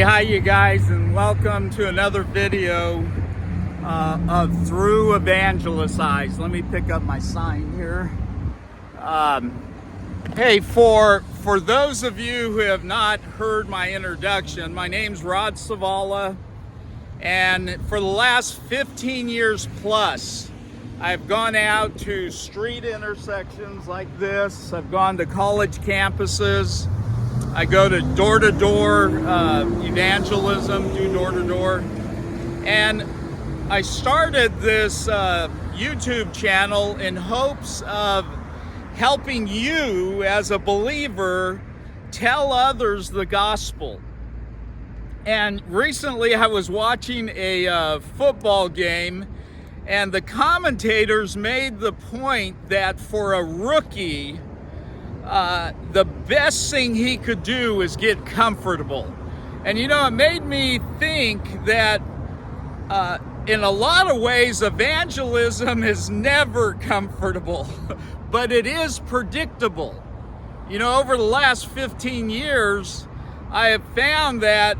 Hi you guys, and welcome to another video of Through Evangelist Eyes. Let me pick up my sign here. Hey, for those of you who have not heard my introduction, my name's Rod Savala, and for the last 15 years plus, I've gone out to street intersections like this. I've gone to college campuses. I go to door-to-door evangelism, do door-to-door. And I started this YouTube channel in hopes of helping you as a believer tell others the gospel. And recently I was watching a football game, and the commentators made the point that for a rookie, the best thing he could do is get comfortable. And you know, it made me think that in a lot of ways, evangelism is never comfortable, but it is predictable. You know, over the last 15 years, I have found that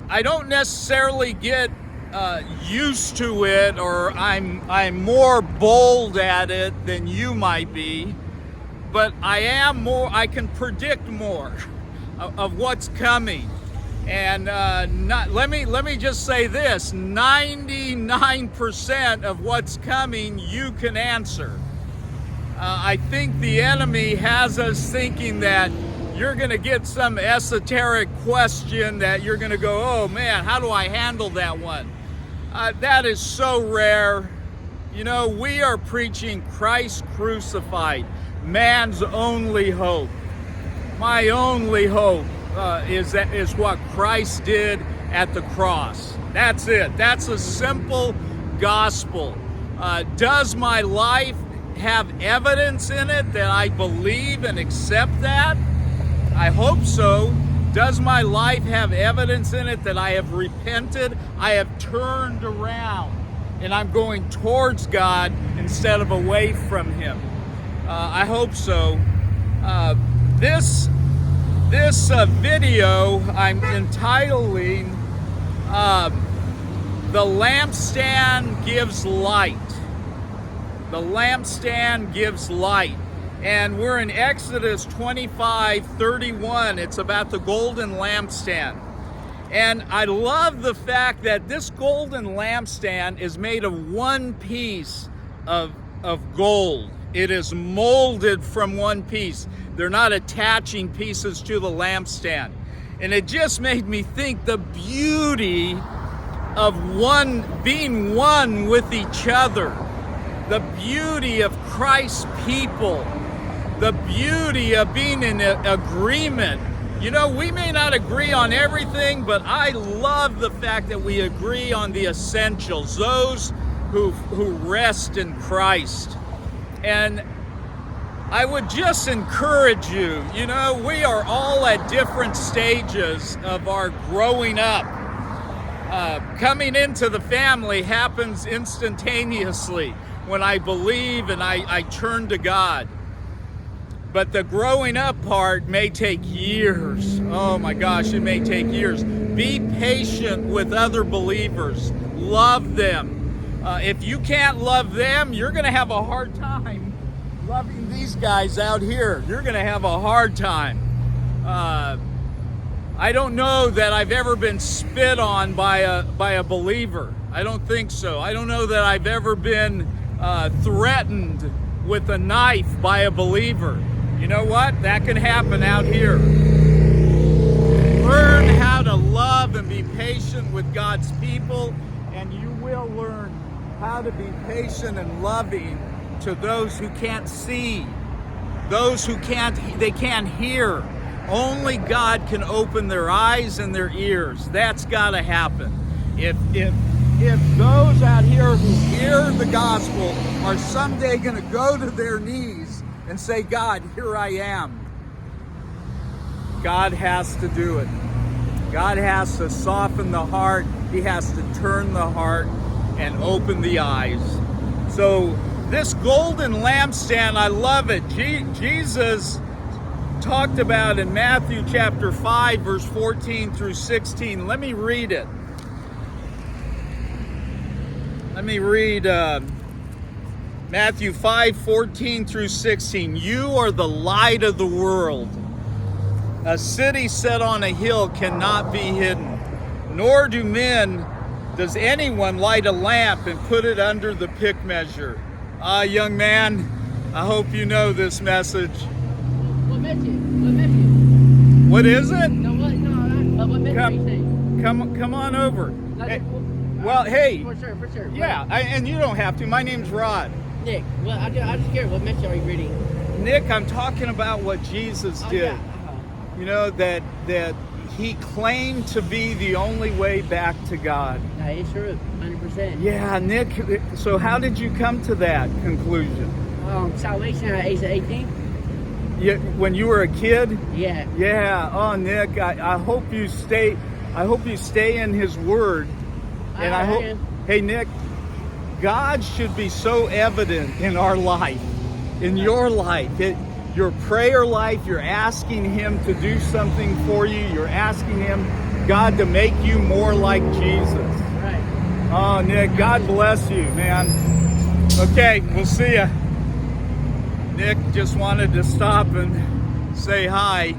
I don't necessarily get used to it, or I'm more bold at it than you might be. But I can predict more of what's coming. And let me just say this, 99% of what's coming you can answer. I think the enemy has us thinking that you're gonna get some esoteric question that you're gonna go, oh man, how do I handle that one? That is so rare. You know, we are preaching Christ crucified, man's only hope. My only hope is what Christ did at the cross. That's it. That's a simple gospel. Does my life have evidence in it that I believe and accept that? I hope so. Does my life have evidence in it that I have repented? I have turned around and I'm going towards God instead of away from Him. I hope so. This video I'm entitling The Lampstand Gives Light. The Lampstand Gives Light. And we're in Exodus 25:31. It's about the golden lampstand. And I love the fact that this golden lampstand is made of one piece of gold. It is molded from one piece. They're not attaching pieces to the lampstand. And it just made me think the beauty of being one with each other, the beauty of Christ's people, the beauty of being in agreement. You know, we may not agree on everything, but I love the fact that we agree on the essentials, those who rest in Christ. And I would just encourage you, you know, we are all at different stages of our growing up. Coming into the family happens instantaneously when I believe and I turn to God. But the growing up part may take years. Oh my gosh, it may take years. Be patient with other believers. Love them. If you can't love them, you're going to have a hard time loving these guys out here. You're going to have a hard time. I don't know that I've ever been spit on by a believer. I don't think so. I don't know that I've ever been threatened with a knife by a believer. You know what? That can happen out here. Learn how to love and be patient with God's people, and you will learn how to be patient and loving to those who can't see, those who can't hear. Only God can open their eyes and their ears. That's got to happen. If those out here who hear the gospel are someday going to go to their knees and say, God, here I am, God has to do it. God has to soften the heart. He has to turn the heart and open the eyes. So this golden lampstand, I love it. Jesus talked about in Matthew chapter 5, verse 14 through 16. Let me read it. Let me read Matthew 5, 14 through 16. You are the light of the world. A city set on a hill cannot be hidden, nor does anyone light a lamp and put it under the pick measure. Young man, I hope you know this message. What message? What message? What is it? No, what message are you saying? Come on over. Like, Hey. For sure. Yeah, and you don't have to. My name's Rod. Nick, well, I'm just scared. What message are you reading? Nick, I'm talking about what Jesus did. Yeah. You know, that he claimed to be the only way back to God. That is true, 100%. Yeah, Nick, so how did you come to that conclusion? Salvation at age 18? When you were a kid? Yeah. Yeah. Oh, Nick, I hope you stay in His Word. And I hope, hey, Nick, God should be so evident in our life, in your life. Your prayer life, you're asking Him to do something for you. You're asking Him, God, to make you more like Jesus. Right. Oh, Nick, God bless you, man. Okay, we'll see ya. Nick just wanted to stop and say hi.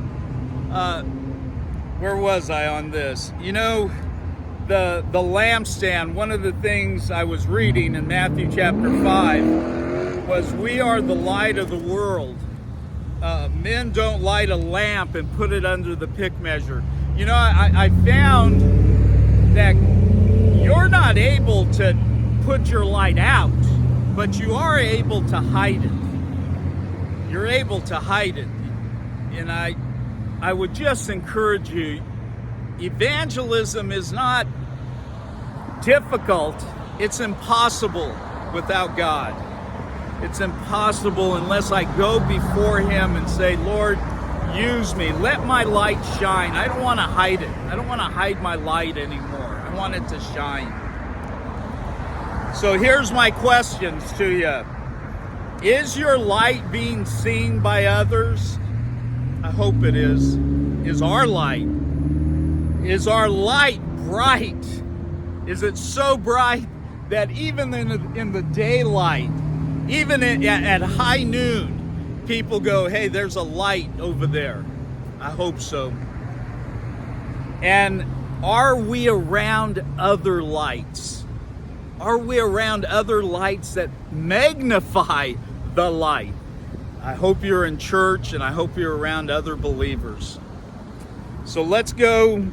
Where was I on this? You know, the lampstand, one of the things I was reading in Matthew chapter 5 was, we are the light of the world. Men don't light a lamp and put it under the pick measure. You know, I found that you're not able to put your light out, but you are able to hide it. You're able to hide it. And I would just encourage you, evangelism is not difficult, it's impossible without God. It's impossible unless I go before Him and say, Lord, use me. Let my light shine. I don't want to hide it. I don't want to hide my light anymore. I want it to shine. So here's my questions to you. Is your light being seen by others? I hope it is. Is our light bright? Is it so bright that even in the daylight, even at high noon, people go, hey, there's a light over there? I hope so. And are we around other lights? Are we around other lights that magnify the light? I hope you're in church, and I hope you're around other believers. So let's go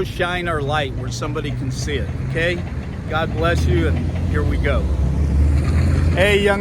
shine our light where somebody can see it, okay? God bless you, and here we go. Hey, young